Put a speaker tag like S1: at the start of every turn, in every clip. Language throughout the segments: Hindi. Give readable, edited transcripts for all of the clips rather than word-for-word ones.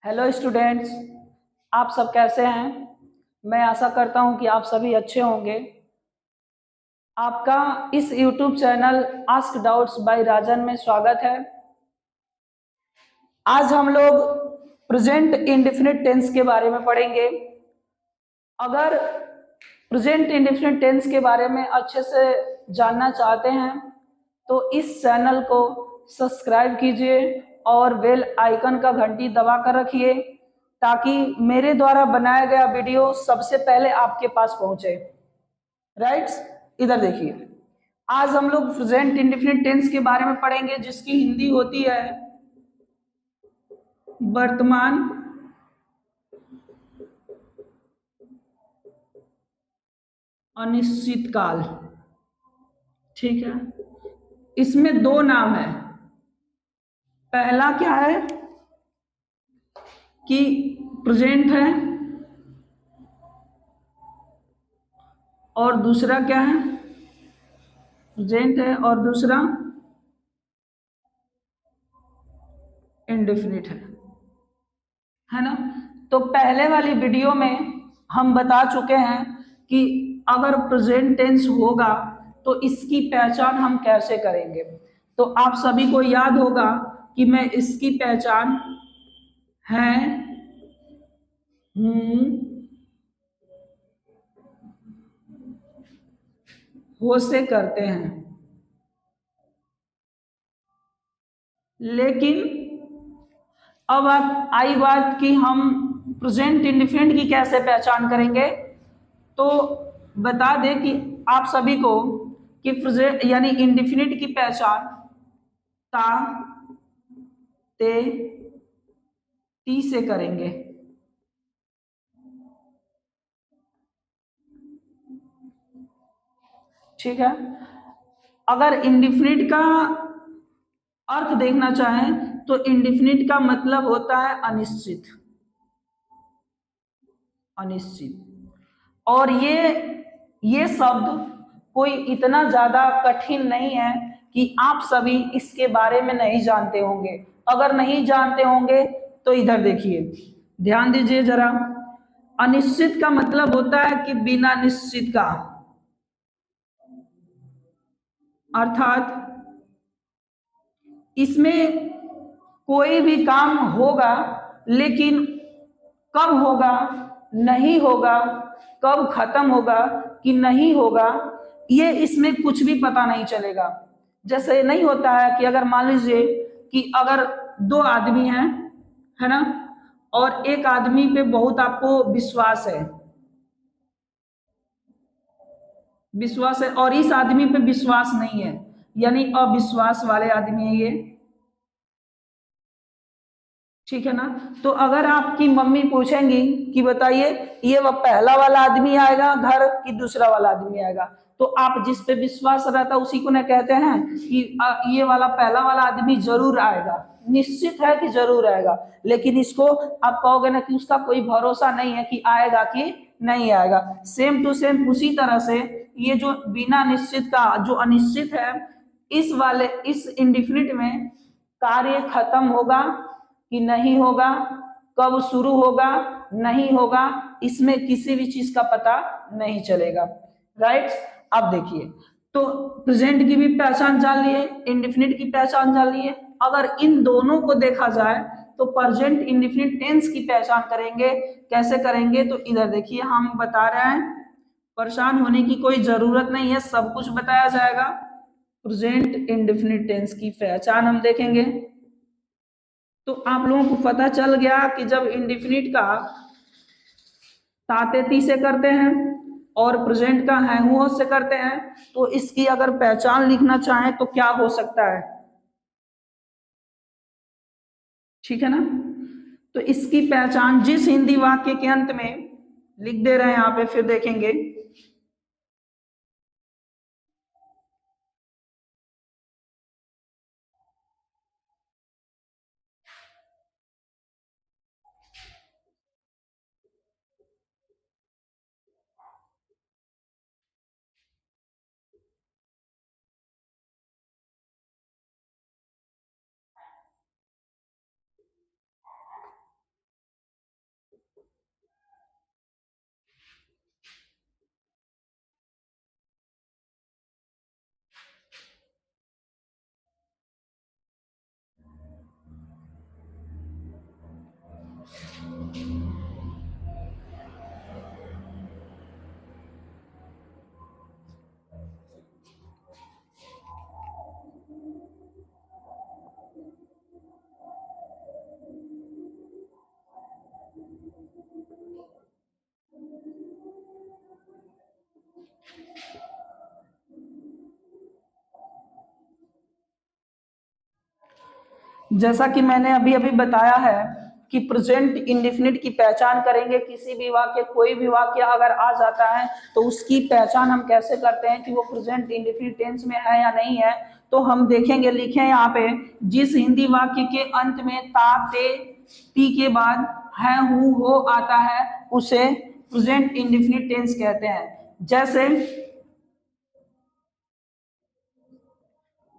S1: हेलो स्टूडेंट्स, आप सब कैसे हैं। मैं आशा करता हूं कि आप सभी अच्छे होंगे। आपका इस YouTube channel ask doubts by Rajan में स्वागत है। आज हम लोग प्रेजेंट इंडेफिनिट टेंस के बारे में पढ़ेंगे। अगर प्रेजेंट इंडेफिनिट टेंस के बारे में अच्छे से जानना चाहते हैं तो इस चैनल को सब्सक्राइब कीजिए और बेल आइकन का घंटी दबा कर रखिए ताकि मेरे द्वारा बनाया गया वीडियो सबसे पहले आपके पास पहुंचे। राइट्स, इधर देखिए। आज हम लोग प्रेजेंट इंडेफिनिट टेंस के बारे में पढ़ेंगे जिसकी हिंदी होती है वर्तमान अनिश्चित काल। ठीक है, इसमें दो नाम है। पहला क्या है कि प्रेजेंट है और दूसरा क्या है, प्रेजेंट है और दूसरा इंडेफिनिट है ना। तो पहले वाली वीडियो में हम बता चुके हैं कि अगर प्रेजेंट टेंस होगा तो इसकी पहचान हम कैसे करेंगे। तो आप सभी को याद होगा कि मैं इसकी पहचान है, हूं, हो से करते हैं। लेकिन अब आप आई बात कि हम प्रेजेंट इंडेफिनिट की कैसे पहचान करेंगे। तो बता दें कि आप सभी को कि प्रेजेंट यानी इंडेफिनिट की पहचान ता, ते, ती से करेंगे। ठीक है, अगर इंडेफिनिट का अर्थ देखना चाहें तो इंडेफिनिट का मतलब होता है अनिश्चित। अनिश्चित, और ये शब्द कोई इतना ज्यादा कठिन नहीं है कि आप सभी इसके बारे में नहीं जानते होंगे। अगर नहीं जानते होंगे तो इधर देखिए, ध्यान दीजिए जरा। अनिश्चित का मतलब होता है कि बिना निश्चित का, अर्थात इसमें कोई भी काम होगा लेकिन कब होगा, नहीं होगा, कब खत्म होगा कि नहीं होगा, ये इसमें कुछ भी पता नहीं चलेगा। जैसे नहीं होता है कि अगर मान लीजिए कि अगर दो आदमी हैं, है ना, और एक आदमी पे बहुत आपको विश्वास है और इस आदमी पे विश्वास नहीं है, यानी अविश्वास वाले आदमी है ये। ठीक है ना। तो अगर आपकी मम्मी पूछेंगी कि बताइए ये वह पहला वाला आदमी आएगा घर कि दूसरा वाला आदमी आएगा, तो आप जिस पे विश्वास रहता है उसी को ना कहते हैं कि ये वाला पहला वाला आदमी जरूर आएगा, निश्चित है कि जरूर आएगा। लेकिन इसको आप कहोगे ना कि उसका कोई भरोसा नहीं है कि आएगा कि नहीं आएगा। सेम टू सेम उसी तरह से ये जो बिना निश्चित का जो अनिश्चित है, इस इंडिफिनिट में कार्य खत्म होगा कि नहीं होगा, कब शुरू होगा, नहीं होगा, इसमें किसी भी चीज का पता नहीं चलेगा। राइट, अब देखिए, तो प्रेजेंट की भी पहचान जान लिए, इंडेफिनिट की पहचान जान लिए। अगर इन दोनों को देखा जाए तो प्रेजेंट इंडेफिनिट टेंस की पहचान करेंगे। कैसे करेंगे तो इधर देखिए, हम बता रहे हैं, परेशान होने की कोई जरूरत नहीं है, सब कुछ बताया जाएगा। प्रेजेंट इंडेफिनिट टेंस की पहचान हम देखेंगे तो आप लोगों को पता चल गया कि जब इंडेफिनिट का तातेती से करते हैं और प्रेजेंट का है हुआ से करते हैं तो इसकी अगर पहचान लिखना चाहें तो क्या हो सकता है। ठीक है ना। तो इसकी पहचान जिस हिंदी वाक्य के अंत में लिख दे रहे हैं यहाँ पे, फिर देखेंगे। जैसा कि मैंने अभी अभी बताया है कि प्रेजेंट इंडेफिनिट की पहचान करेंगे। किसी भी वाक्य, कोई भी वाक्य अगर आ जाता है तो उसकी पहचान हम कैसे करते हैं कि वो प्रेजेंट इंडेफिनिट टेंस में है या नहीं है। तो हम देखेंगे, लिखे यहाँ पे, जिस हिंदी वाक्य के अंत में ता, ते, ती के बाद है, हूँ, हो आता है उसे प्रेजेंट इंडेफिनिट टेंस कहते हैं। जैसे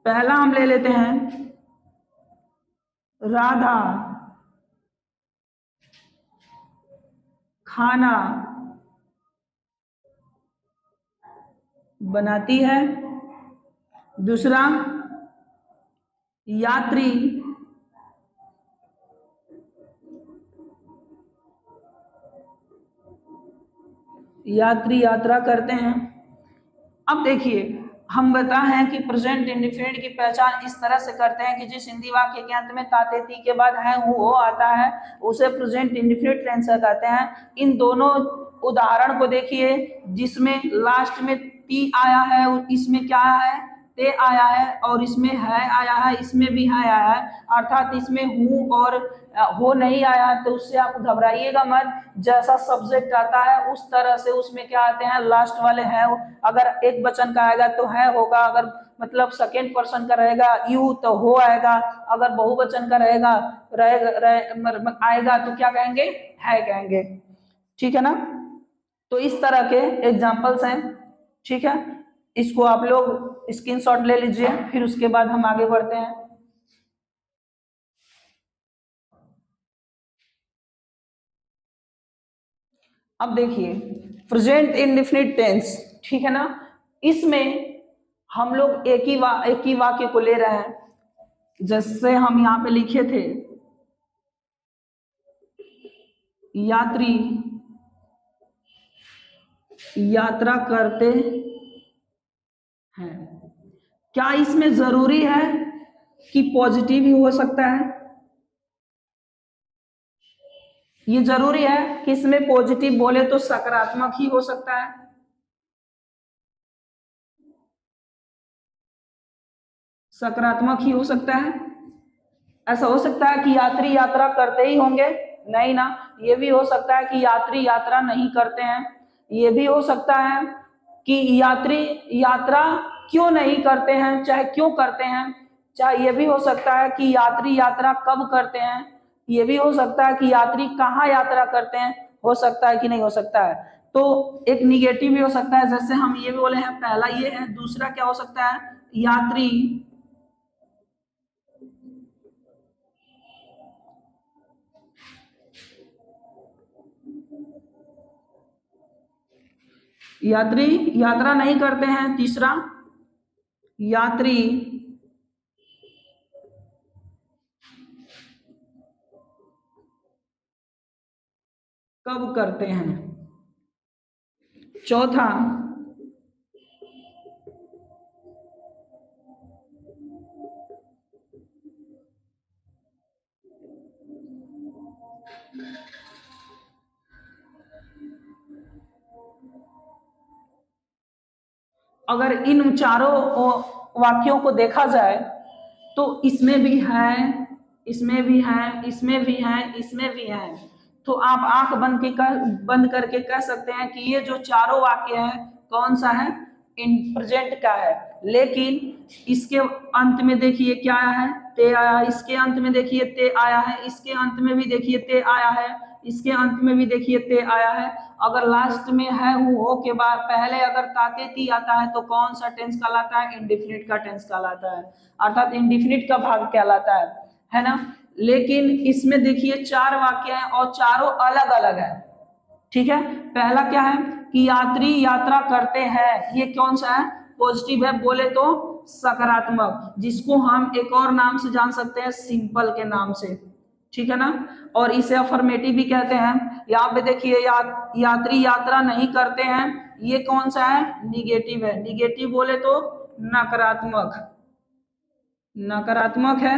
S1: पहला हम ले लेते हैं, राधा खाना बनाती है। दूसरा, यात्री यात्रा करते हैं। अब देखिए, हम बताए हैं कि प्रेजेंट इंडेफिनिट की पहचान इस तरह से करते हैं कि जिस हिंदी वाक्य के अंत में ताते ती के बाद है, हूँ, हो आता है उसे प्रेजेंट इंडेफिनिट टेंस कहते हैं। इन दोनों उदाहरण को देखिए, जिसमें लास्ट में ती आया है, इसमें क्या है, ते आया है, और इसमें है आया है, इसमें भी है आया है, अर्थात इसमें हूँ और हो नहीं आया। तो उससे आप घबराइएगा मत, जैसा सब्जेक्ट आता है उस तरह से उसमें क्या आते हैं, लास्ट वाले हैं। अगर एक वचन का आएगा तो है होगा, अगर मतलब सेकेंड पर्सन का रहेगा यू तो हो आएगा, अगर बहुवचन का रहेगा आएगा तो क्या कहेंगे, है कहेंगे। ठीक है ना। तो इस तरह के एग्जाम्पल्स हैं। ठीक है, इसको आप लोग स्क्रीनशॉट ले लीजिए, फिर उसके बाद हम आगे बढ़ते हैं। अब देखिए, प्रेजेंट इंडेफिनिट टेंस, ठीक है ना, इसमें हम लोग एक ही वाक्य को ले रहे हैं। जैसे हम यहाँ पे लिखे थे, यात्री यात्रा करते हैं। क्या इसमें जरूरी है कि पॉजिटिव ही हो सकता है? ये जरूरी है कि इसमें पॉजिटिव बोले तो सकारात्मक ही हो सकता है? सकारात्मक ही हो सकता है। ऐसा हो सकता है कि यात्री यात्रा करते ही होंगे? नहीं ना, ये भी हो सकता है कि यात्री यात्रा नहीं करते हैं। ये भी हो सकता है कि यात्री यात्रा क्यों नहीं करते हैं, चाहे क्यों करते हैं। चाहे ये भी हो सकता है कि यात्री यात्रा कब करते हैं। ये भी हो सकता है कि यात्री कहाँ यात्रा करते हैं। हो सकता है कि नहीं हो सकता है। तो एक निगेटिव भी हो सकता है, जैसे हम ये बोले हैं, पहला ये है। दूसरा क्या हो सकता है, यात्री यात्री यात्रा नहीं करते हैं। तीसरा, यात्री कब करते हैं। चौथा, अगर इन चारों वाक्यों को देखा जाए तो इसमें भी है, इसमें भी है, इसमें भी है, इसमें भी है। तो आप आंख बंद करके कह सकते हैं कि ये जो चारों वाक्य है कौन सा है, इन प्रेजेंट का है। लेकिन इसके अंत में देखिए क्या आया है, ते आया है। इसके अंत में देखिए ते आया है। इसके अंत में भी देखिए ते आया है। इसके अंत में भी देखिए ते आया है। अगर लास्ट में है हो के बाद पहले अगर ताते ती आता है तो कौन सा टेंस कहलाता है, इंडेफिनिट का टेंस कहलाता है, अर्थात इंडेफिनिट का भाग कहलाता है ना। लेकिन इसमें देखिए चार वाक्य हैं और चारों अलग अलग है। ठीक है, पहला क्या है कि यात्री यात्रा करते हैं, ये कौन सा है, पॉजिटिव है, बोले तो सकारात्मक, जिसको हम एक और नाम से जान सकते हैं, सिंपल के नाम से। ठीक है ना। और इसे अफर्मेटिव भी कहते हैं। यहाँ पे देखिए यात्री यात्रा नहीं करते हैं, ये कौन सा है, निगेटिव है। निगेटिव बोले तो नकारात्मक, नकारात्मक है।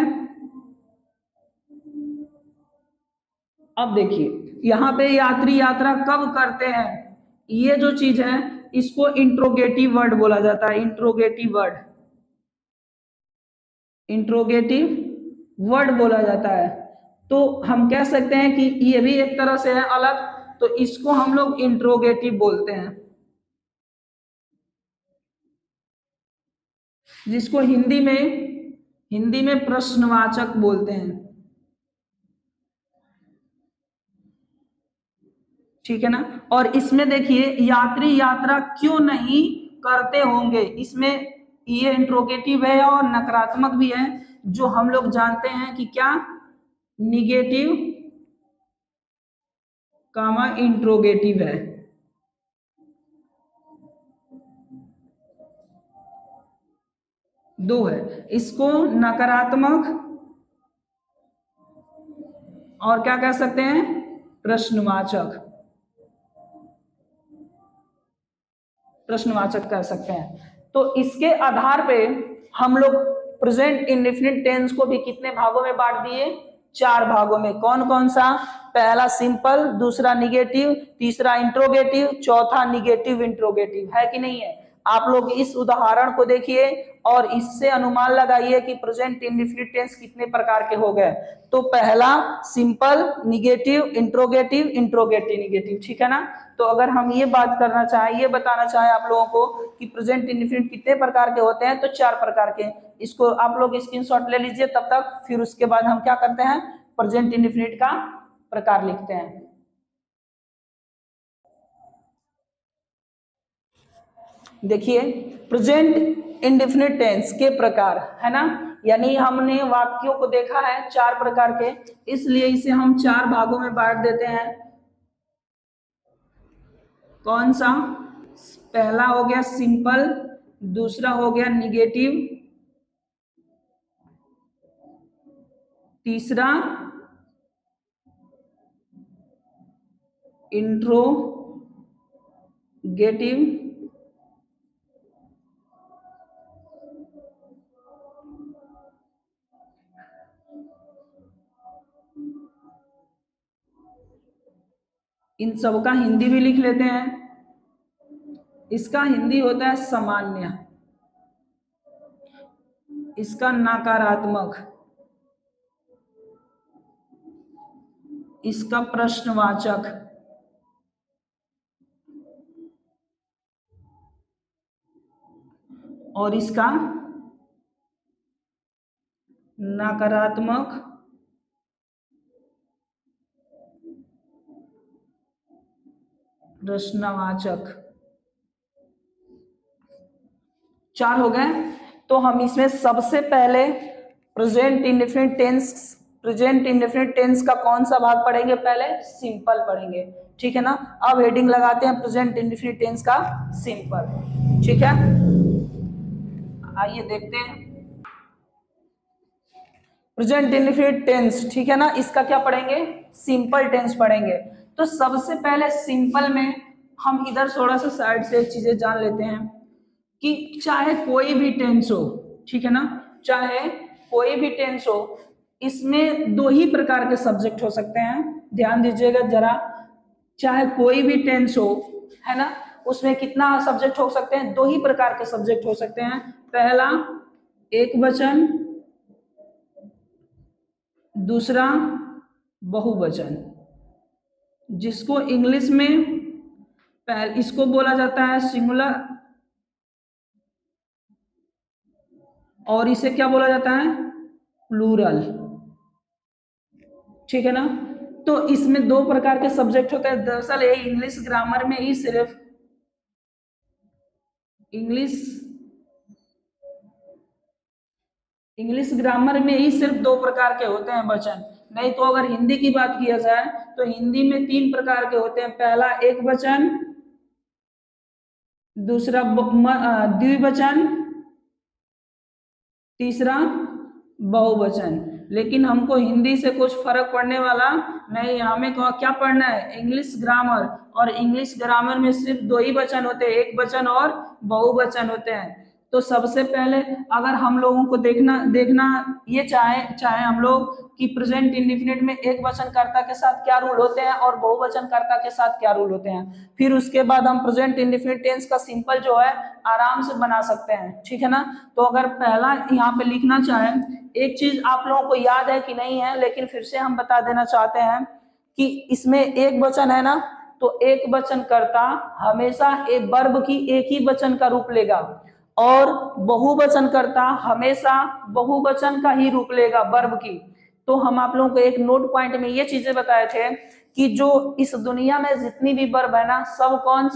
S1: अब देखिए यहाँ पे यात्री यात्रा कब करते हैं, ये जो चीज है इसको इंट्रोगेटिव वर्ड बोला जाता है। इंट्रोगेटिव वर्ड, इंट्रोगेटिव वर्ड बोला जाता है। तो हम कह सकते हैं कि ये भी एक तरह से है अलग, तो इसको हम लोग इंट्रोगेटिव बोलते हैं, जिसको हिंदी में प्रश्नवाचक बोलते हैं। ठीक है ना। और इसमें देखिए यात्री यात्रा क्यों नहीं करते होंगे, इसमें ये इंट्रोगेटिव है और नकारात्मक भी है, जो हम लोग जानते हैं कि क्या, निगेटिव कामा इंट्रोगेटिव है। दो है, इसको नकारात्मक और क्या कह सकते हैं, प्रश्नवाचक, प्रश्नवाचक कह सकते हैं। तो इसके आधार पे हम लोग प्रेजेंट इंडेफिनिट टेंस को भी कितने भागों में बांट दिए, 4 भागों में। कौन कौन सा, पहला सिंपल, दूसरा निगेटिव, तीसरा इंट्रोगेटिव, चौथा निगेटिव इंट्रोगेटिव, है कि नहीं है। आप लोग इस उदाहरण को देखिए और इससे अनुमान लगाइए कि प्रेजेंट इंडेफिनिट टेंस कितने प्रकार के हो गए। तो पहला simple, negative, interrogative, interrogative, negative, ठीक है ना। तो अगर हम ये बात करना चाहें, ये बताना चाहें आप लोगों को कि प्रेजेंट इंडेफिनिट कितने प्रकार के होते हैं, तो 4 प्रकार के। इसको आप लोग स्क्रीनशॉट ले लीजिए तब तक, फिर उसके बाद हम क्या करते हैं, प्रेजेंट इंडेफिनिट का प्रकार लिखते हैं। देखिए प्रेजेंट इंडेफिनिट टेंस के प्रकार है ना, यानी हमने वाक्यों को देखा है 4 प्रकार के, इसलिए इसे हम 4 भागों में बांट देते हैं। कौन सा, पहला हो गया सिंपल, दूसरा हो गया निगेटिव, तीसरा इंट्रोगेटिव, इन सब का हिंदी भी लिख लेते हैं। इसका हिंदी होता है सामान्य, इसका नकारात्मक, इसका प्रश्नवाचक, और इसका नकारात्मक प्रश्नवाचक। 4 हो गए। तो हम इसमें सबसे पहले प्रेजेंट इंडेफिनिट टेंस का कौन सा भाग पढ़ेंगे, पहले सिंपल पढ़ेंगे, ठीक है ना। अब हेडिंग लगाते हैं प्रेजेंट इंडेफिनिट टेंस का सिंपल, ठीक है। आइए देखते हैं प्रेजेंट इंडेफिनिट टेंस, ठीक है ना, इसका क्या पढ़ेंगे, सिंपल टेंस पढ़ेंगे। तो सबसे पहले सिंपल में हम इधर थोड़ा सा साइड से चीजें जान लेते हैं कि चाहे कोई भी टेंस हो, ठीक है ना, चाहे कोई भी टेंस हो, इसमें 2 ही प्रकार के सब्जेक्ट हो सकते हैं, ध्यान दीजिएगा जरा। चाहे कोई भी टेंस हो, है ना, उसमें कितना सब्जेक्ट हो सकते हैं, 2 ही प्रकार के सब्जेक्ट हो सकते हैं। पहला एक वचन, दूसरा बहुवचन, जिसको इंग्लिश में इसको बोला जाता है सिंगुलर, और इसे क्या बोला जाता है, प्लूरल, ठीक है ना। तो इसमें 2 प्रकार के सब्जेक्ट होते हैं। दरअसल ये इंग्लिश ग्रामर में ही सिर्फ इंग्लिश ग्रामर में ही सिर्फ 2 प्रकार के होते हैं वचन। नहीं तो अगर हिंदी की बात किया जाए तो हिंदी में 3 प्रकार के होते हैं। पहला एक वचन, दूसरा द्विवचन, तीसरा बहुवचन। लेकिन हमको हिंदी से कुछ फर्क पड़ने वाला नहीं, हमें क्या पढ़ना है, इंग्लिश ग्रामर, और इंग्लिश ग्रामर में सिर्फ 2 ही वचन होते हैं, एक वचन और बहुवचन होते हैं। तो सबसे पहले अगर हम लोगों को देखना ये चाहे हम लोग कि प्रेजेंट इंडेफिनिट में एक वचनकर्ता के साथ क्या रूल होते हैं और बहुवचनकर्ता के साथ क्या रूल होते हैं, फिर उसके बाद हम प्रेजेंट इंडेफिनिट टेंस का सिंपल जो है आराम से बना सकते हैं, ठीक है ना। तो अगर पहला यहाँ पे लिखना चाहे, एक चीज आप लोगों को याद है कि नहीं है, लेकिन फिर से हम बता देना चाहते हैं कि इसमें एक वचन है ना, तो एक वचनकर्ता हमेशा एक वर्ब की एक ही वचन का रूप लेगा और बहुवचनकर्ता हमेशा बहुवचन का ही रूप लेगा वर्ब की। तो हम आप लोगों को एक नोट पॉइंट में ये चीजें बताए थे कि जो इस दुनिया में जितनी भी वर्ब है ना, सब कौन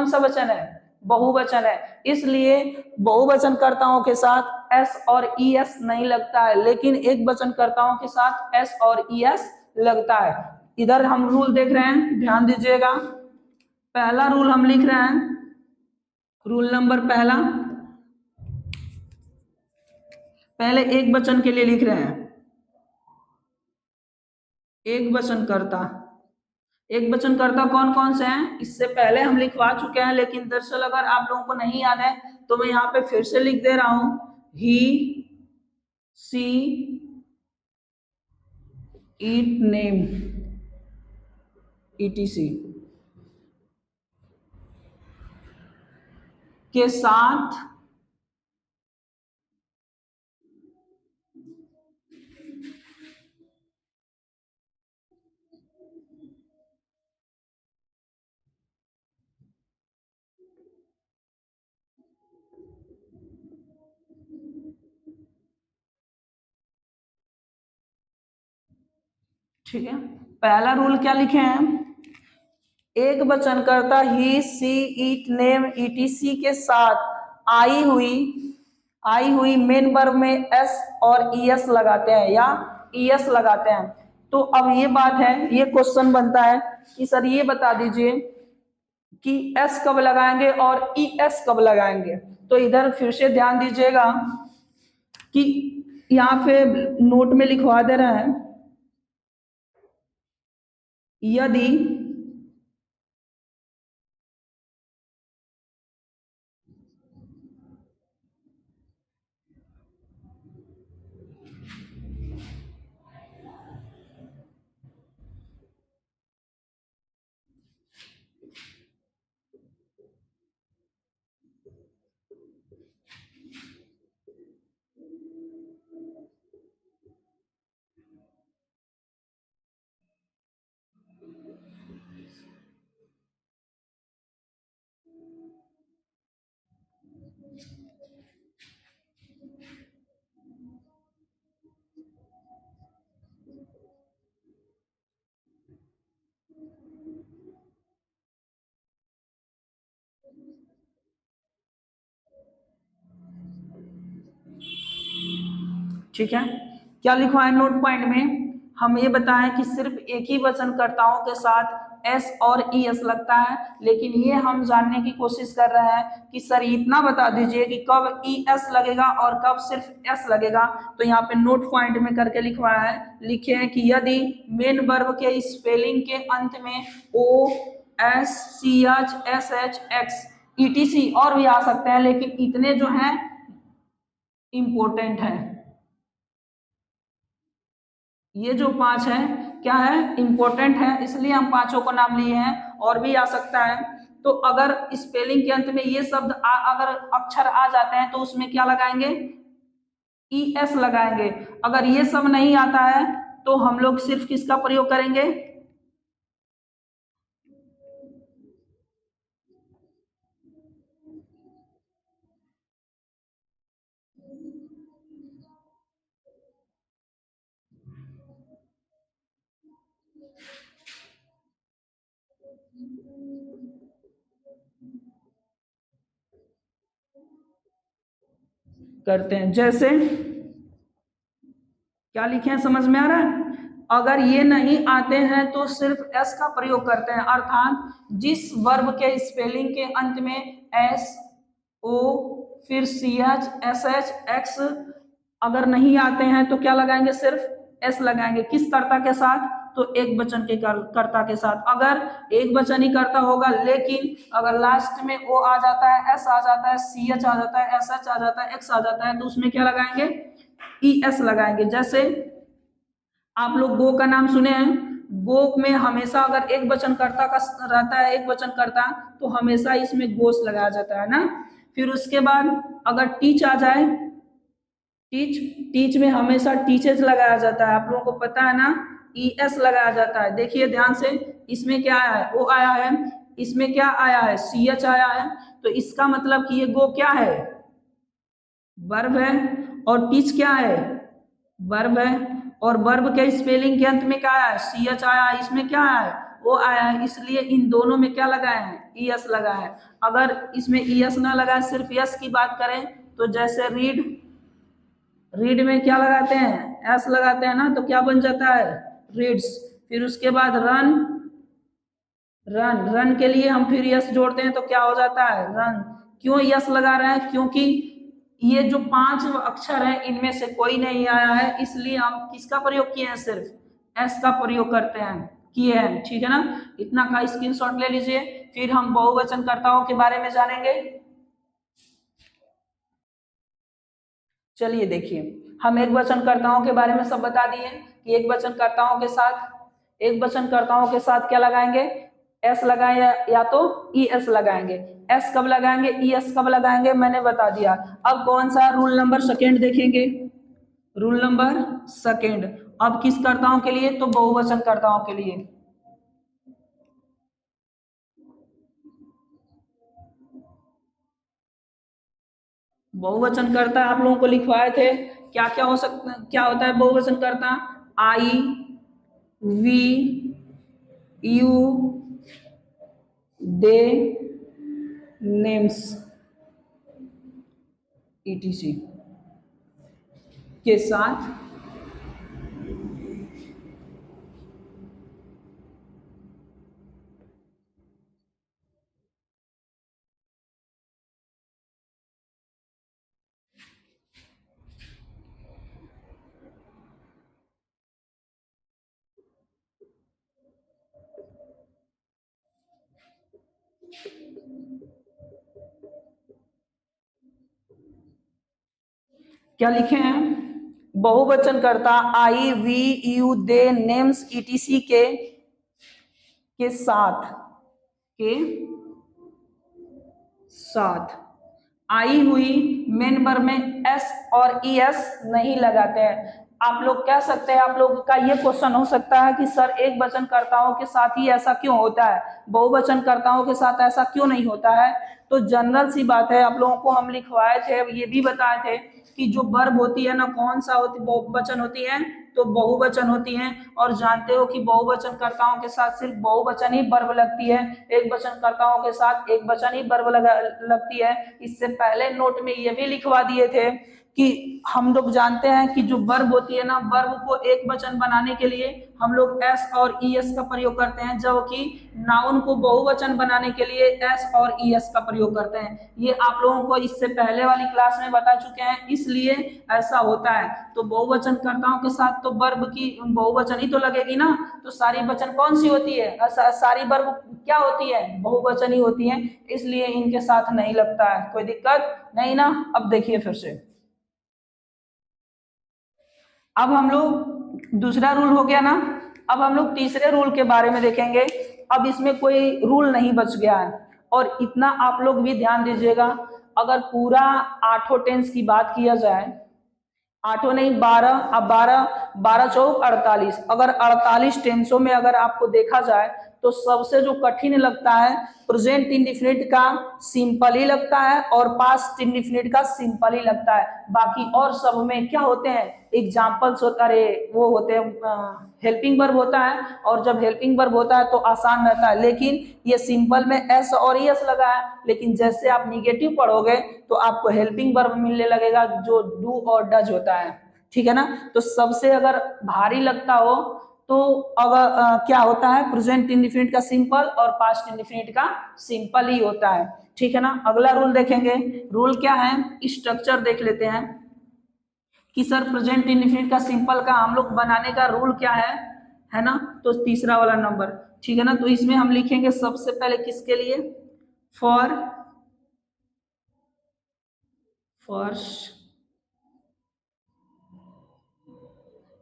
S1: सा वचन है, बहुवचन है। इसलिए बहुवचनकर्ताओं के साथ एस और ई एस नहीं लगता है, लेकिन एक वचनकर्ताओं के साथ एस और ई एस लगता है। इधर हम रूल देख रहे हैं, ध्यान दीजिएगा। पहला रूल हम लिख रहे हैं, रूल नंबर पहला, पहले एक वचन के लिए लिख रहे हैं, एक वचनकर्ता कौन कौन से हैं, इससे पहले हम लिखवा चुके हैं, लेकिन दरअसल अगर आप लोगों को नहीं याद है तो मैं यहाँ पे फिर से लिख दे रहा हूं, ही, सी, इट, नेम, ईटीसी के साथ ठीक है। पहला रूल क्या लिखे हैं, एक वचनकर्ता ही, सी, इट, नेम, ईटीसी के साथ आई हुई मेन वर्ब में एस और ईएस लगाते हैं या ईएस लगाते हैं। तो अब ये बात है, ये क्वेश्चन बनता है कि सर ये बता दीजिए कि एस कब लगाएंगे और ईएस कब लगाएंगे। तो इधर फिर से ध्यान दीजिएगा कि यहाँ पे नोट में लिखवा दे रहे हैं, यदि ठीक है, क्या लिखवा है नोट पॉइंट में, हम ये बताएं कि सिर्फ एक ही वचनकर्ताओं के साथ एस और ई एस लगता है, लेकिन ये हम जानने की कोशिश कर रहे हैं कि सर इतना बता दीजिए कि कब ई एस लगेगा और कब सिर्फ एस लगेगा। तो यहाँ पे नोट पॉइंट में करके लिखवाया है, लिखे हैं कि यदि मेन वर्ब के स्पेलिंग के अंत में O, S, C H, S H, X, ETC और भी आ सकते हैं, लेकिन इतने जो हैं इंपॉर्टेंट हैं, ये जो पांच है क्या है, इंपॉर्टेंट है, इसलिए हम पांचों को नाम लिए हैं, और भी आ सकता है। तो अगर स्पेलिंग के अंत में ये शब्द अगर अक्षर आ जाते हैं तो उसमें क्या लगाएंगे, ई एस लगाएंगे। अगर ये सब नहीं आता है तो हम लोग सिर्फ किसका प्रयोग करेंगे, करते हैं। जैसे क्या लिखे हैं, समझ में आ रहा है। अगर ये नहीं आते हैं तो सिर्फ एस का प्रयोग करते हैं, अर्थात जिस वर्ब के स्पेलिंग के अंत में एस, ओ, फिर C H, S H, X अगर नहीं आते हैं तो क्या लगाएंगे, सिर्फ एस लगाएंगे। किस कर्ता के साथ, तो एक वचन के कर्ता के साथ। अगर एक वचन ही कर्ता होगा लेकिन अगर लास्ट में ओ आ जाता है, एस आ जाता है, सी एच आ जाता है, एस एच आ जाता है, एक्स आ जाता है, तो उसमें क्या लगाएंगे, ई एस लगाएंगे। जैसे आप लोग गो का नाम सुने हैं, गो में हमेशा अगर एक वचन कर्ता का रहता है, एक वचन कर्ता, तो हमेशा इसमें गोस लगाया जाता है ना। फिर उसके बाद अगर टीच आ जाए, टीच, टीच में हमेशा टीचेज लगाया जाता है, आप लोगों को पता है ना, ई एस लगाया जाता है। देखिए ध्यान से, इसमें क्या आया है, ओ आया है, इसमें क्या आया है, सी एच आया है, तो इसका मतलब कि ये गो क्या है, वर्ब है, और टीच क्या है, वर्ब है, और वर्ब के स्पेलिंग के अंत में क्या आया है, सी एच आया है, इसमें क्या आया है, ओ आया है, इसलिए इन दोनों में क्या लगाए हैं, ई एस लगा है। अगर इसमें ई एस ना लगाए, सिर्फ यस की बात करें, तो जैसे रीड, रीड में क्या लगाते हैं, एस लगाते हैं ना, तो क्या बन जाता है, रीड्स। फिर उसके बाद रन, रन, रन के लिए हम फिर यस जोड़ते हैं तो क्या हो जाता है, रन। क्यों यस लगा रहे हैं, क्योंकि ये जो 5 अक्षर है इनमें से कोई नहीं आया है, इसलिए हम किसका प्रयोग किए हैं, सिर्फ एस का प्रयोग करते हैं, किए हैं, ठीक है ना। इतना का स्क्रीनशॉट ले लीजिए। फिर हम बहुवचनकर्ताओं के बारे में जानेंगे। चलिए देखिए, हम एक वचनकर्ताओं के बारे में सब बता दिए कि एक वचनकर्ताओं के साथ, एक वचनकर्ताओं के साथ क्या लगाएंगे, एस लगाए या तो ई एस लगाएंगे। एस कब लगाएंगे, ई एस कब लगाएंगे, मैंने बता दिया। अब कौन सा रूल नंबर सेकेंड देखेंगे, रूल नंबर सेकेंड। अब किस कर्ताओं के लिए, तो बहुवचनकर्ताओं के लिए। बहुवचनकर्ता आप लोगों को लिखवाए थे, क्या क्या हो सकता, क्या होता है बहुवचनकर्ता, I, we, you, they, names, ETC के साथ क्या लिखे हैं, बहुवचनकर्ता I, we, you, they, names, ETC के साथ, के साथ। आई हुई, मेन वर्ब में एस और ई एस नहीं लगाते हैं। आप लोग कह सकते हैं, आप लोग का ये क्वेश्चन हो सकता है कि सर एक वचनकर्ताओं के साथ ही ऐसा क्यों होता है, बहुवचनकर्ताओं के साथ ऐसा क्यों नहीं होता है। तो जनरल सी बात है, आप लोगों को हम लिखवाए थे, ये भी बताए थे कि जो वर्ब होती है ना, कौन सा होती, बहुवचन होती है, तो बहुवचन होती हैं। और जानते हो कि बहुवचनकर्ताओं के साथ सिर्फ बहुवचन ही वर्ब लगती है, एक वचनकर्ताओं के साथ एक वचन ही वर्ब लगती है। इससे पहले नोट में ये भी लिखवा दिए थे कि हम लोग जानते हैं कि जो वर्ब होती है ना, वर्ब को एक वचन बनाने के लिए हम लोग एस और ई एस का प्रयोग करते हैं, जबकि नाउन को बहुवचन बनाने के लिए एस और ई एस का प्रयोग करते हैं। ये आप लोगों को इससे पहले वाली क्लास में बता चुके हैं, इसलिए ऐसा होता है। तो बहुवचनकर्ताओं के साथ तो वर्ब की बहुवचन ही तो लगेगी ना, तो सारी वचन कौन सी होती है, सारी वर्ब क्या होती है, बहुवचन ही होती है, इसलिए इनके साथ नहीं लगता है। कोई दिक्कत नहीं ना। अब देखिए फिर से, अब हम लोग दूसरा रूल हो गया ना, अब हम लोग तीसरे रूल के बारे में देखेंगे। अब इसमें कोई रूल नहीं बच गया है, और इतना आप लोग भी ध्यान दीजिएगा, अगर पूरा 8 टेंस की बात किया जाए, 8 नहीं 12, अब 12 चौक 48, अगर 48 टेंसों में अगर आपको देखा जाए तो सबसे जो कठिन लगता है प्रेजेंट इंडेफिनिट का सिंपल ही लगता है, और पास्ट इंडेफिनिट का सिंपल ही लगता है। बाकी और सब में क्या होते हैं, एग्जाम्पल्स होता है, वो होते हैं, हेल्पिंग वर्ब होता है, और जब हेल्पिंग वर्ब होता है तो आसान रहता है। लेकिन ये सिंपल में एस और एस लगा है, लेकिन जैसे आप निगेटिव पढ़ोगे तो आपको हेल्पिंग वर्ब मिलने लगेगा जो डू और डज होता है, ठीक है ना। तो सबसे अगर भारी लगता हो तो अगर क्या होता है, प्रेजेंट इंडेफिनिट का सिंपल और पास्ट इंडेफिनिट का सिंपल ही होता है, ठीक है ना। अगला रूल देखेंगे, रूल क्या है, स्ट्रक्चर देख लेते हैं कि सर प्रेजेंट इंडेफिनिट का सिंपल का हम लोग बनाने का रूल क्या है है ना, तो तीसरा वाला नंबर, ठीक है ना। तो इसमें हम लिखेंगे सबसे पहले किसके लिए, for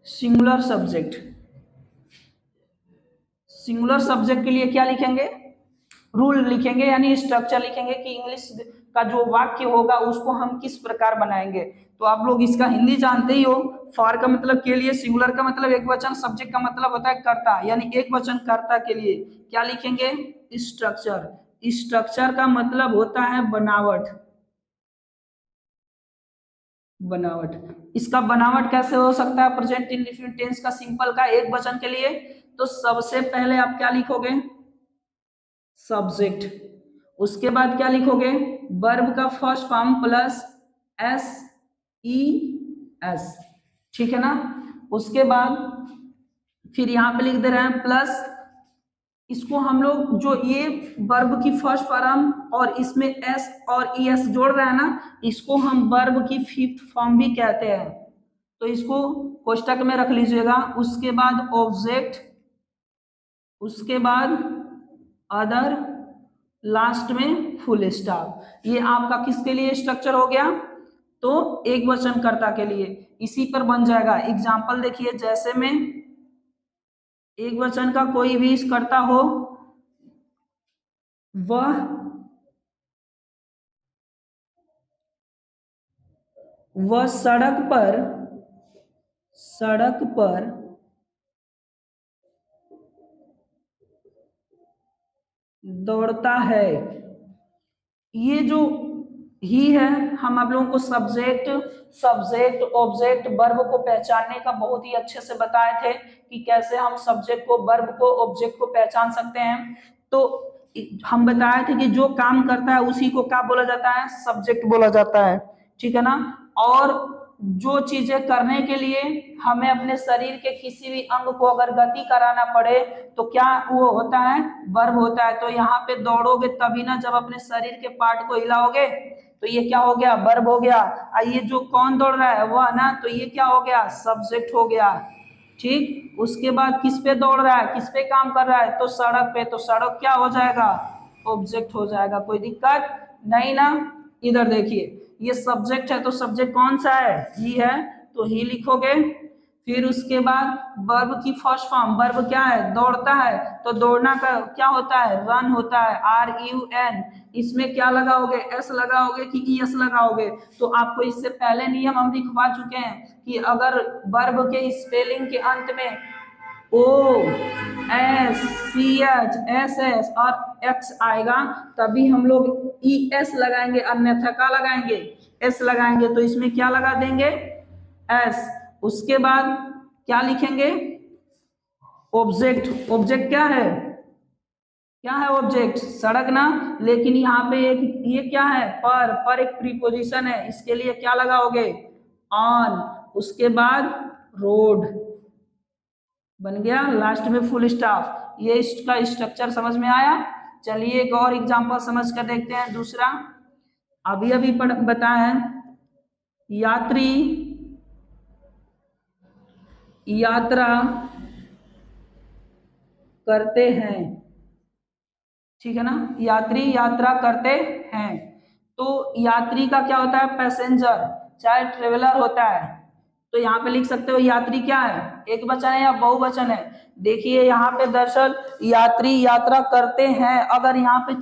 S1: singular subject. Singular subject के लिए क्या लिखेंगे, रूल लिखेंगे, यानी स्ट्रक्चर लिखेंगे कि इंग्लिश का जो वाक्य होगा उसको हम किस प्रकार बनाएंगे। तो आप लोग इसका हिंदी जानते ही हो, फॉर का मतलब के लिए, सिंगुलर का मतलब एक वचन, सब्जेक्ट का मतलब होता है कर्ता, यानी एक वचन कर्ता के लिए क्या लिखेंगे, स्ट्रक्चर। स्ट्रक्चर का मतलब होता है बनावट। बनावट, इसका बनावट कैसे हो सकता है प्रेजेंट इंडेफिनिट टेंस का, सिंपल का, एक वचन के लिए। तो सबसे पहले आप क्या लिखोगे, सब्जेक्ट, उसके बाद क्या लिखोगे, वर्ब का first form plus S E S, ठीक है ना। उसके बाद फिर यहां पे लिख दे रहे हैं प्लस, इसको हम लोग जो ये वर्ब की फर्स्ट फॉर्म और इसमें एस और ई एस जोड़ रहे हैं ना, इसको हम वर्ब की फिफ्थ फॉर्म भी कहते हैं, तो इसको कोष्टक में रख लीजिएगा। उसके बाद ऑब्जेक्ट, उसके बाद अदर, लास्ट में फुल स्टॉप। ये आपका किसके लिए स्ट्रक्चर हो गया, तो एक वचन कर्ता के लिए, इसी पर बन जाएगा। एग्जाम्पल देखिए, जैसे में एक वचन का कोई भी कर्ता हो, वह सड़क पर दौड़ता है। ये जो ही है, हम आप लोगों को सब्जेक्ट ऑब्जेक्ट वर्ब को पहचानने का बहुत ही अच्छे से बताए थे कि कैसे हम सब्जेक्ट को, वर्ब को, ऑब्जेक्ट को पहचान सकते हैं। तो हम बताए थे कि जो काम करता है उसी को क्या बोला जाता है, सब्जेक्ट बोला जाता है, ठीक है ना। और जो चीजें करने के लिए हमें अपने शरीर के किसी भी अंग को अगर गति कराना पड़े तो क्या वो होता है, वर्ब होता है। तो यहाँ पे दौड़ोगे तभी ना, जब अपने शरीर के पार्ट को हिलाओगे, तो ये क्या हो गया, वर्ब हो गया। ये जो कौन दौड़ रहा है वह ना, तो ये क्या हो गया, सब्जेक्ट हो गया, ठीक। उसके बाद किस पे दौड़ रहा है, किस पे काम कर रहा है, तो सड़क पे, तो सड़क क्या हो जाएगा, ऑब्जेक्ट हो जाएगा। कोई दिक्कत नहीं ना। इधर देखिए, ये सब्जेक्ट है, तो सब्जेक्ट कौन सा है, ही है, तो ही लिखोगे। फिर उसके बाद वर्ब की फर्स्ट फॉर्म, वर्ब क्या है, दौड़ता है, तो दौड़ना का क्या होता है, रन होता है, RUN। इसमें क्या लगाओगे, एस लगाओगे कि ई एस लगाओगे। तो आपको इससे पहले नियम हम लिखवा चुके हैं कि अगर वर्ब के स्पेलिंग के अंत में OSCH SS और X आएगा तभी हम लोग ES लगाएंगे, अन्यथा क्या लगाएंगे, S लगाएंगे। तो इसमें क्या लगा देंगे, S। उसके बाद क्या लिखेंगे, ऑब्जेक्ट। ऑब्जेक्ट क्या है, क्या है ऑब्जेक्ट, सड़क ना, लेकिन यहाँ पे एक ये क्या है, पर एक प्रीपोजिशन है, इसके लिए क्या लगाओगे, ऑन। उसके बाद रोड, बन गया, लास्ट में फुल स्टॉप। ये इसका स्ट्रक्चर समझ में आया। चलिए एक और एग्जांपल समझ कर देखते हैं, दूसरा। अभी अभी बताया है, यात्री यात्रा करते हैं, ठीक है ना, यात्री यात्रा करते हैं। तो यात्री का क्या होता है, पैसेंजर, चाहे ट्रेवलर होता है। तो यहाँ पे लिख सकते हो यात्री क्या है, एक वचन है या बहुवचन है। देखिए यहाँ पे दरअसल यात्री यात्रा करते हैं, अगर यहाँ पे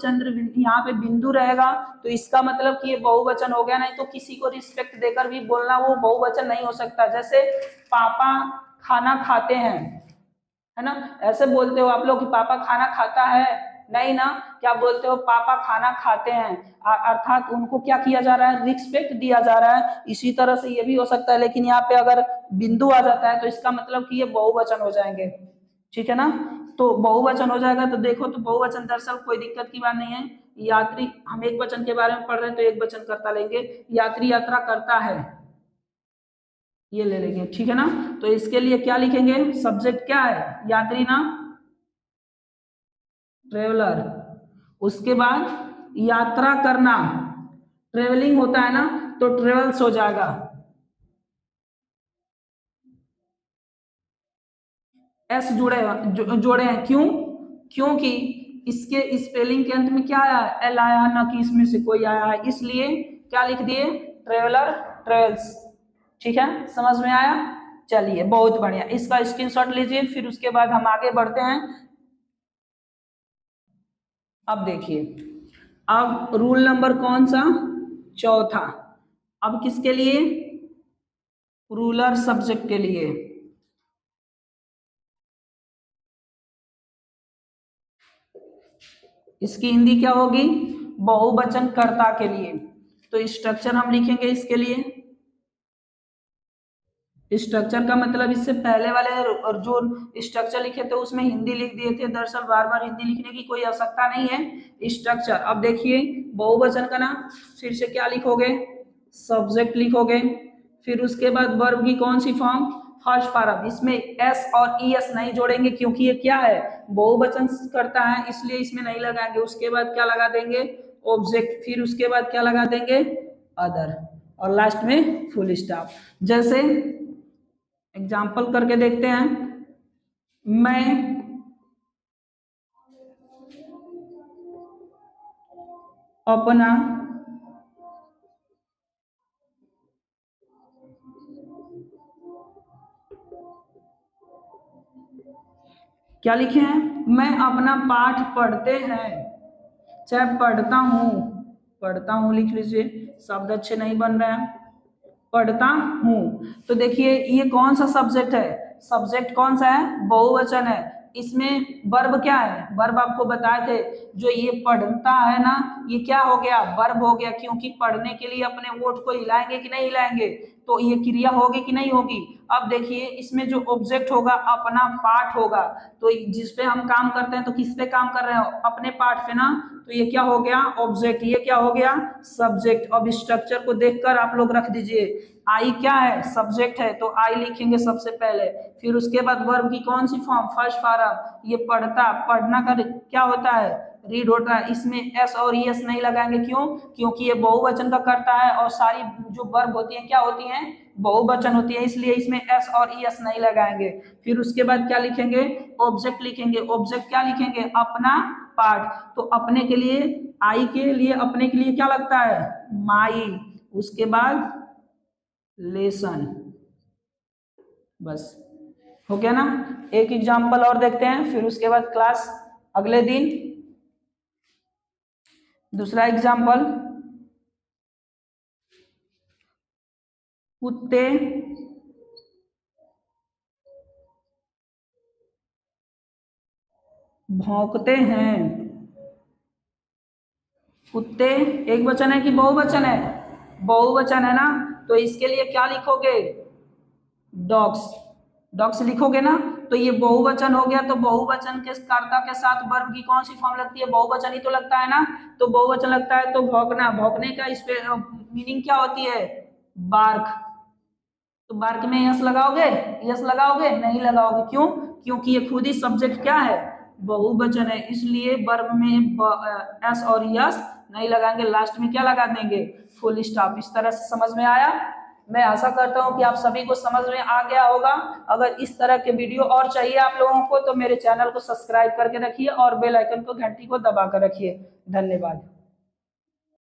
S1: यहाँ पे बिंदु रहेगा तो इसका मतलब कि ये बहुवचन हो गया, नहीं तो किसी को रिस्पेक्ट देकर भी बोलना वो बहुवचन नहीं हो सकता। जैसे पापा खाना खाते हैं, है ना, ऐसे बोलते हो आप लोग कि पापा खाना खाता है, नहीं ना, क्या बोलते हो, पापा खाना खाते हैं। अर्थात उनको क्या किया जा रहा है, रिस्पेक्ट दिया जा रहा है। इसी तरह से ये भी हो सकता है, लेकिन यहाँ पे अगर बिंदु आ जाता है तो इसका मतलब कि ये बहुवचन हो जाएंगे, ठीक है ना। तो बहुवचन हो जाएगा, तो देखो, तो बहुवचन दरअसल कोई दिक्कत की बात नहीं है। यात्री, हम एक वचन के बारे में पढ़ रहे हैं तो एक वचन करता लेंगे, यात्री यात्रा करता है, ये ले लेंगे, ठीक है ना। तो इसके लिए क्या लिखेंगे, सब्जेक्ट क्या है, यात्री ना, ट्रेवलर। उसके बाद यात्रा करना, ट्रेवलिंग होता है ना, तो ट्रेवल्स हो जाएगा। एस जोड़े हैं। क्यों? क्योंकि इसके स्पेलिंग के अंत में क्या आया? एल आया, ना कि इसमें से कोई आया है, इसलिए क्या लिख दिए? Traveller, travels. ठीक है, समझ में आया? चलिए, बहुत बढ़िया, इसका स्क्रीनशॉट लीजिए, फिर उसके बाद हम आगे बढ़ते हैं। अब देखिए, अब रूल नंबर कौन सा? चौथा। अब किसके लिए? रूलर सब्जेक्ट के लिए। इसकी हिंदी क्या होगी? बहुवचन कर्ता के लिए। तो स्ट्रक्चर हम लिखेंगे इसके लिए। स्ट्रक्चर का मतलब इससे पहले वाले और जो स्ट्रक्चर लिखे थे उसमें हिंदी लिख दिए थे, दरअसल बार बार हिंदी लिखने की कोई आवश्यकता नहीं है। स्ट्रक्चर, अब देखिए, बहुवचन का ना, फिर से क्या लिखोगे? सब्जेक्ट लिखोगे, फिर उसके बाद वर्ब की कौन सी फॉर्म? First form. इसमें एस और ई एस नहीं जोड़ेंगे क्योंकि ये क्या है? बहुवचन करता है, इसलिए इसमें नहीं लगाएंगे। उसके बाद क्या लगा देंगे? ऑब्जेक्ट। फिर उसके बाद क्या लगा देंगे? अदर। और लास्ट में फुल स्टॉप। जैसे एग्जाम्पल करके देखते हैं। मैं अपना क्या लिखे हैं? मैं अपना पाठ पढ़ते हैं, चाहे पढ़ता हूं लिख लीजिए, शब्द अच्छे नहीं बन रहे हैं। पढ़ता हूं, तो देखिए ये कौन सा सब्जेक्ट है? सब्जेक्ट कौन सा है? बहुवचन है। इसमें वर्ब क्या है? वर्ब आपको बताए थे, जो ये पढ़ता है ना, ये क्या हो गया? वर्ब हो गया, क्योंकि पढ़ने के लिए अपने वोट को हिलाएंगे कि नहीं हिलाएंगे? तो ये क्रिया होगी कि नहीं होगी? अब देखिए, इसमें जो ऑब्जेक्ट होगा अपना पाठ होगा, तो जिस पे हम काम करते हैं, तो किस पे काम कर रहे हैं? अपने पाठ पे ना, तो ये क्या हो गया? ऑब्जेक्ट। ये क्या हो गया? सब्जेक्ट। अब स्ट्रक्चर को देखकर आप लोग रख दीजिए। आई क्या है? सब्जेक्ट है, तो आई लिखेंगे सबसे पहले। फिर उसके बाद वर्ब की कौन सी फॉर्म? First form. ये पढ़ता, पढ़ना का क्या होता है? रीड होता है। इसमें एस और एस नहीं लगाएंगे, क्यों? क्योंकि ये बहुवचन का करता है, और सारी जो वर्ब होती है क्या होती हैं? बहुवचन होती है, इसलिए इसमें एस और एस नहीं लगाएंगे। फिर उसके बाद क्या लिखेंगे? ऑब्जेक्ट लिखेंगे। ऑब्जेक्ट क्या लिखेंगे? अपना पाठ। तो अपने के लिए, आई के लिए, अपने के लिए क्या लगता है? माई। उसके बाद लेसन। बस, हो गया ना? एक एग्जाम्पल और देखते हैं, फिर उसके बाद क्लास अगले दिन। दूसरा एग्जाम्पल, कुत्ते भौंकते हैं। कुत्ते एक वचन है कि बहुवचन है? बहुवचन है ना, तो इसके लिए क्या लिखोगे? डॉग्स। डॉग्स लिखोगे ना, तो ये बहुवचन हो गया, तो बहुवचन के कर्ता के साथ वर्ब की कौन सी फॉर्म लगती है? बहुवचन ही तो लगता है ना, तो बहुवचन लगता है, तो भौंकना। भौंकने का इस पे मीनिंग क्या होती है? बार्क। तो बार्क में यस लगाओगे? यस लगाओगे? नहीं लगाओगे, क्यों? क्योंकि ये खुद ही सब्जेक्ट क्या है? बहुवचन है, इसलिए वर्ब में एस और यस नहीं लगाएंगे, लास्ट में क्या लगा देंगे? Full stop. इस तरह से समझ में आया? मैं आशा करता हूं कि आप सभी को समझ में आ गया होगा। अगर इस तरह के वीडियो और चाहिए आप लोगों को, तो मेरे चैनल को सब्सक्राइब करके रखिए और बेल आइकन को, घंटी को दबा कर रखिए। धन्यवाद।